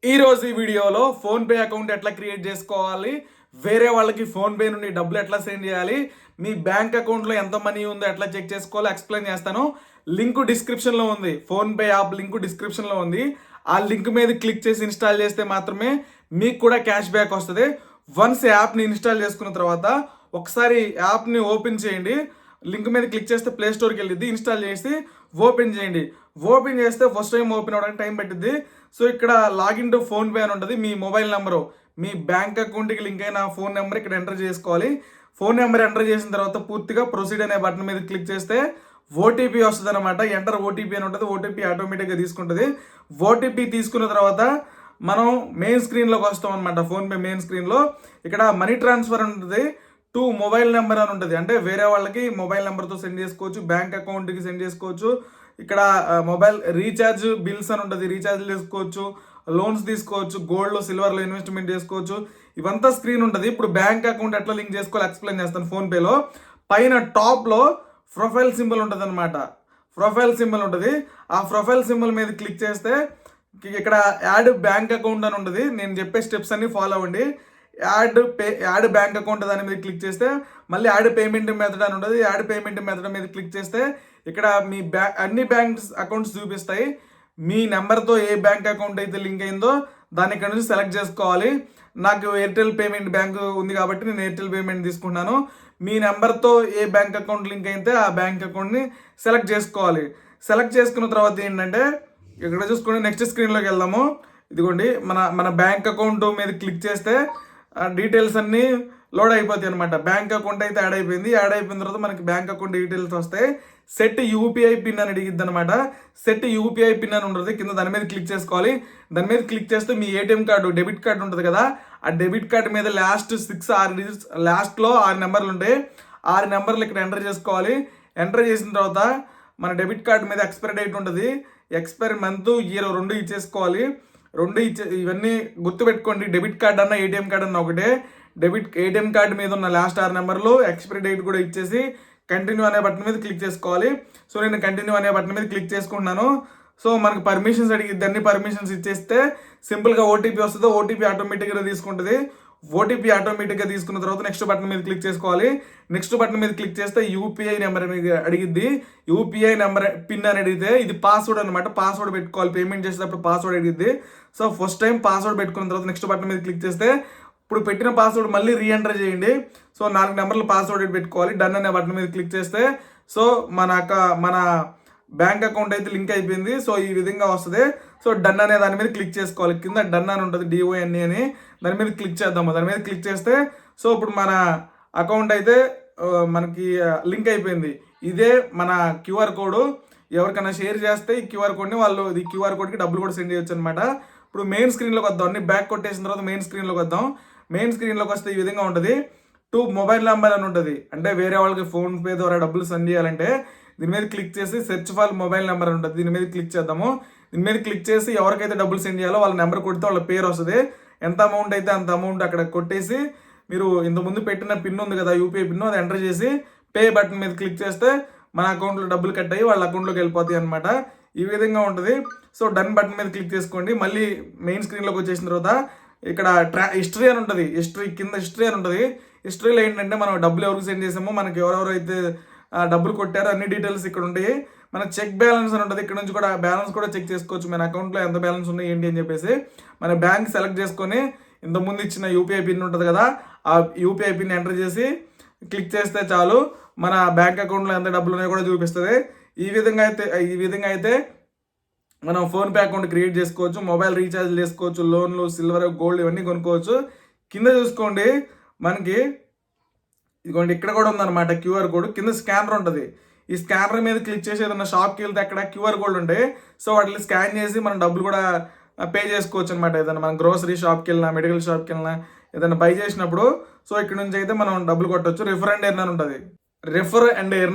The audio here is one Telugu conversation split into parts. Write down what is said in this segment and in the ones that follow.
ఈ రోజు ఈ వీడియోలో ఫోన్పే అకౌంట్ ఎట్లా క్రియేట్ చేసుకోవాలి, వేరే వాళ్ళకి ఫోన్పే నుండి డబ్బులు ఎట్లా సెండ్ చేయాలి, మీ బ్యాంక్ అకౌంట్లో ఎంత మనీ ఉందో ఎట్లా చెక్ చేసుకోవాలో ఎక్స్ప్లెయిన్ చేస్తాను. లింక్ డిస్క్రిప్షన్లో ఉంది. ఫోన్పే యాప్ లింక్ డిస్క్రిప్షన్లో ఉంది. ఆ లింక్ మీద క్లిక్ చేసి ఇన్స్టాల్ చేస్తే మాత్రమే మీకు కూడా క్యాష్ బ్యాక్ వస్తుంది. వన్స్ యాప్ని ఇన్స్టాల్ చేసుకున్న తర్వాత ఒకసారి యాప్ని ఓపెన్ చేయండి. లింక్ మీద క్లిక్ చేస్తే ప్లే స్టోర్కి వెళ్ళిద్ది. ఇన్స్టాల్ చేసి ఓపెన్ చేయండి. ఓపెన్ చేస్తే ఫస్ట్ టైం ఓపెన్ అవ్వడానికి టైం పట్టిద్ది. సో ఇక్కడ లాగిన్ టు ఫోన్పే అని ఉంటుంది. మీ మొబైల్ నెంబరు, మీ బ్యాంక్ అకౌంట్కి లింక్ అయిన ఫోన్ నెంబర్ ఇక్కడ ఎంటర్ చేసుకోవాలి. ఫోన్ నెంబర్ ఎంటర్ చేసిన తర్వాత పూర్తిగా ప్రొసీడ్ అనే బటన్ మీద క్లిక్ చేస్తే ఓటీపీ వస్తుంది అనమాట. ఎంటర్ ఓటీపీ అని ఉంటుంది. ఓటీపీ ఆటోమేటిక్గా తీసుకుంటుంది. ఓటీపీ తీసుకున్న తర్వాత మనం మెయిన్ స్క్రీన్లోకి వస్తాం అనమాట. ఫోన్పే మెయిన్ స్క్రీన్లో ఇక్కడ మనీ ట్రాన్స్ఫర్ ఉంటుంది. టు మొబైల్ నెంబర్ అని ఉంటుంది. అంటే వేరే వాళ్ళకి మొబైల్ నెంబర్తో సెండ్ చేసుకోవచ్చు, బ్యాంక్ అకౌంట్కి సెండ్ చేసుకోవచ్చు. ఇక్కడ మొబైల్ రీఛార్జ్ బిల్స్ అని ఉంటుంది. రీఛార్జ్ చేసుకోవచ్చు, లోన్స్ తీసుకోవచ్చు, గోల్డ్లో సిల్వర్లో ఇన్వెస్ట్మెంట్ చేసుకోవచ్చు. ఇవంతా స్క్రీన్ ఉంటుంది. ఇప్పుడు బ్యాంక్ అకౌంట్ ఎట్లా లింక్ చేసుకోవాలి ఎక్స్ప్లెయిన్ చేస్తాను. ఫోన్పేలో పైన టాప్లో ప్రొఫైల్ సింబల్ ఉంటుంది అనమాట. ప్రొఫైల్ సింబల్ ఉంటుంది. ఆ ప్రొఫైల్ సింబల్ మీద క్లిక్ చేస్తే ఇక్కడ యాడ్ బ్యాంక్ అకౌంట్ అని ఉంటుంది. నేను చెప్పే స్టెప్స్ అన్ని ఫాలో అవ్వండి. యాడ్ బ్యాంక్ అకౌంట్ దాని మీద క్లిక్ చేస్తే మళ్ళీ యాడ్ పేమెంట్ మెథడ్ అని ఉంటుంది. యాడ్ పేమెంట్ మెథడ్ మీద క్లిక్ చేస్తే ఇక్కడ మీ అన్ని బ్యాంక్స్ అకౌంట్స్ చూపిస్తాయి. మీ నెంబర్తో ఏ బ్యాంక్ అకౌంట్ అయితే లింక్ అయిందో దాన్ని ఇక్కడ నుంచి సెలెక్ట్ చేసుకోవాలి. నాకు ఎయిర్టెల్ పేమెంట్ బ్యాంక్ ఉంది కాబట్టి నేను ఎయిర్టెల్ పేమెంట్ తీసుకుంటున్నాను. మీ నెంబర్తో ఏ బ్యాంక్ అకౌంట్ లింక్ అయితే ఆ బ్యాంక్ అకౌంట్ని సెలెక్ట్ చేసుకోవాలి. సెలెక్ట్ చేసుకున్న తర్వాత ఏంటంటే ఇక్కడ చూసుకొని నెక్స్ట్ స్క్రీన్లోకి వెళ్దాము. ఇదిగోండి మన బ్యాంక్ అకౌంట్ మీద క్లిక్ చేస్తే డీటెయిల్స్ అన్నీ లోడ్ అయిపోతాయి అనమాట. బ్యాంక్ అకౌంట్ అయితే యాడ్ అయిపోయింది. యాడ్ అయిపోయిన తర్వాత మనకి బ్యాంక్ అకౌంట్ డీటెయిల్స్ వస్తాయి. సెట్ యూపీఐ పిన్ అని అడిగిద్ది అనమాట. సెట్ యూపీఐ పిన్ అని ఉంటుంది. కింద దాని మీద క్లిక్ చేసుకోవాలి. దాని మీద క్లిక్ చేస్తే మీ ఏటీఎం కార్డు, డెబిట్ కార్డు ఉంటుంది కదా, ఆ డెబిట్ కార్డు మీద లాస్ట్ 6 డిజిట్స్, లాస్ట్లో 6 నెంబర్లు ఉంటాయి. 6 నెంబర్లు ఇక్కడ ఎంటర్ చేసుకోవాలి. ఎంటర్ చేసిన తర్వాత మన డెబిట్ కార్డు మీద ఎక్స్పైరీ డేట్ ఉంటుంది. Expiry month, year 2 ఇచ్చేసుకోవాలి. ఇవన్నీ గుర్తుపెట్టుకోండి. డెబిట్ కార్డ్ అన్న ఏటీఎం కార్డ్ అన్న ఒకటే. ఏటీఎం కార్డు మీద ఉన్న లాస్ట్ 6 నెంబర్లు ఎక్స్పైరీ డేట్ కూడా ఇచ్చేసి కంటిన్యూ అనే బటన్ మీద క్లిక్ చేసుకోవాలి. సో నేను కంటిన్యూ అనే బటన్ మీద క్లిక్ చేసుకుంటున్నాను. సో మనకి పర్మిషన్స్ అడిగిద్ది. అన్ని పర్మిషన్స్ ఇచ్చేస్తే సింపుల్గా ఓటీపీ వస్తుంది. ఓటీపీ ఆటోమేటిక్గా తీసుకుంటుంది. ఓటీపీ ఆటోమేటిక్గా తీసుకున్న తర్వాత నెక్స్ట్ బటన్ మీద క్లిక్ చేసుకోవాలి. నెక్స్ట్ బటన్ మీద క్లిక్ చేస్తే యూపీఐ నెంబర్ అనేది అడిగిద్ది. యూపీఐ నెంబర్ పిన్ అని అడిగితే ఇది పాస్వర్డ్ అనమాట. పాస్వర్డ్ పెట్టుకోవాలి. పేమెంట్ చేసేటప్పుడు పాస్వర్డ్ అడిగిద్ది. సో ఫస్ట్ టైం పాస్వర్డ్ పెట్టుకున్న తర్వాత నెక్స్ట్ బటన్ మీద క్లిక్ చేస్తే ఇప్పుడు పెట్టిన పాస్వర్డ్ మళ్ళీ రీఎంటర్ చేయండి. సో 4 నెంబర్లు పాస్వర్డ్ పెట్టుకోవాలి. డన్ అనే బటన్ మీద క్లిక్ చేస్తే సో మన బ్యాంక్ అకౌంట్ అయితే లింక్ అయిపోయింది. సో ఈ విధంగా వస్తుంది. సో డన్ అనే దాని మీద క్లిక్ చేసుకోవాలి. కింద డన్ అని ఉంటుంది, DONE అని. దాని మీద క్లిక్ చేద్దాము. దాని మీద క్లిక్ చేస్తే సో ఇప్పుడు మన అకౌంట్ అయితే మనకి లింక్ అయిపోయింది. ఇదే మన క్యూఆర్ కోడ్. ఎవరికైనా షేర్ చేస్తే ఈ క్యూఆర్ కోడ్ని ఈ క్యూఆర్ కోడ్కి డబ్బులు కూడా సెండ్ చేయొచ్చు అనమాట. ఇప్పుడు మెయిన్ స్క్రీన్లోకి వద్దాం. అన్ని బ్యాక్ కొట్టేసిన తర్వాత మెయిన్ స్క్రీన్లోకి వద్దాం. మెయిన్ స్క్రీన్లోకి వస్తే ఈ విధంగా ఉంటుంది. టు మొబైల్ నెంబర్ అని ఉంటుంది. అంటే వేరే వాళ్ళకి ఫోన్పే ద్వారా డబ్బులు సెండ్ చేయాలంటే దీని మీద క్లిక్ చేసి సెర్చ్ ఫర్ మొబైల్ నెంబర్ ఉంటుంది. దీని మీద క్లిక్ చేద్దాము. దీని మీద క్లిక్ చేసి ఎవరికైతే డబ్బులు సెండ్ చేయాలో వాళ్ళ నెంబర్ కొడితే వాళ్ళ పేరు వస్తుంది. ఎంత అమౌంట్ అయితే అంత అమౌంట్ అక్కడ కొట్టేసి మీరు ఇంతకుముందు పెట్టిన పిన్ ఉంది కదా, యూపీఐ పిన్, అది ఎంటర్ చేసి పే బటన్ మీద క్లిక్ చేస్తే మన అకౌంట్లో డబ్బులు కట్ అయ్యి వాళ్ళ అకౌంట్లోకి వెళ్ళిపోతాయి అనమాట. ఈ విధంగా ఉంటుంది. సో డన్ బటన్ మీద క్లిక్ చేసుకోండి. మళ్ళీ మెయిన్ స్క్రీన్లోకి వచ్చేసిన తర్వాత ఇక్కడ హిస్టరీ అని ఉంటుంది. కింద హిస్టరీ అని ఉంటుంది. హిస్టరీలో ఏంటంటే మనం డబ్బులు ఎవరికి సెండ్ చేసామో, మనకి ఎవరెవరైతే డబ్బులు కొట్టారో అన్ని డీటెయిల్స్ ఇక్కడ ఉంటాయి. మన చెక్ బ్యాలెన్స్ అని ఉంటుంది. ఇక్కడ నుంచి కూడా బ్యాలెన్స్ కూడా చెక్ చేసుకోవచ్చు. మన అకౌంట్లో ఎంత బ్యాలెన్స్ ఉన్నాయి ఏంటి అని చెప్పేసి మన బ్యాంక్ సెలెక్ట్ చేసుకొని ఇంతకుముందు ఇచ్చిన యూపీఐ పిన్ ఉంటుంది కదా, ఆ యూపీఐ పిన్ ఎంటర్ చేసి క్లిక్ చేస్తే చాలు మన బ్యాంక్ అకౌంట్లో ఎంత డబ్బులు ఉన్నాయో కూడా చూపిస్తుంది. ఈ విధంగా అయితే మనం ఫోన్పే అకౌంట్ క్రియేట్ చేసుకోవచ్చు. మొబైల్ రీఛార్జ్ చేసుకోవచ్చు, లోన్లు, సిల్వర్, గోల్డ్ ఇవన్నీ కొనుక్కోవచ్చు. కింద చూసుకోండి మనకి ఇదిగోండి ఇక్కడ కూడా ఉందన్నమాట క్యూఆర్ కోడ్. కింద స్కానర్ ఉంటుంది. ఈ స్కానర్ మీద క్లిక్ చేసి ఏదైనా షాప్కి వెళ్తే అక్కడ క్యూఆర్ కోడ్ ఉంటాయి. సో వాటిని స్కాన్ చేసి మనం డబ్బులు కూడా పే చేసుకోవచ్చు అనమాట. ఏదైనా మనం గ్రోసరీ షాప్కి వెళ్ళినా, మెడికల్ షాప్కి వెళ్ళినా ఏదైనా బై చేసినప్పుడు సో ఇక్కడ నుంచి అయితే మనం డబ్బులు కొట్టవచ్చు. రిఫర్ అండ్ ఎర్న్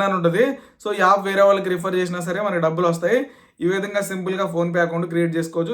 అని ఉంటుంది. సో యాప్ వేరే వాళ్ళకి రిఫర్ చేసినా సరే మనకి డబ్బులు వస్తాయి. ఈ విధంగా సింపుల్గా ఫోన్పే అకౌంట్ క్రియేట్ చేసుకోవచ్చు.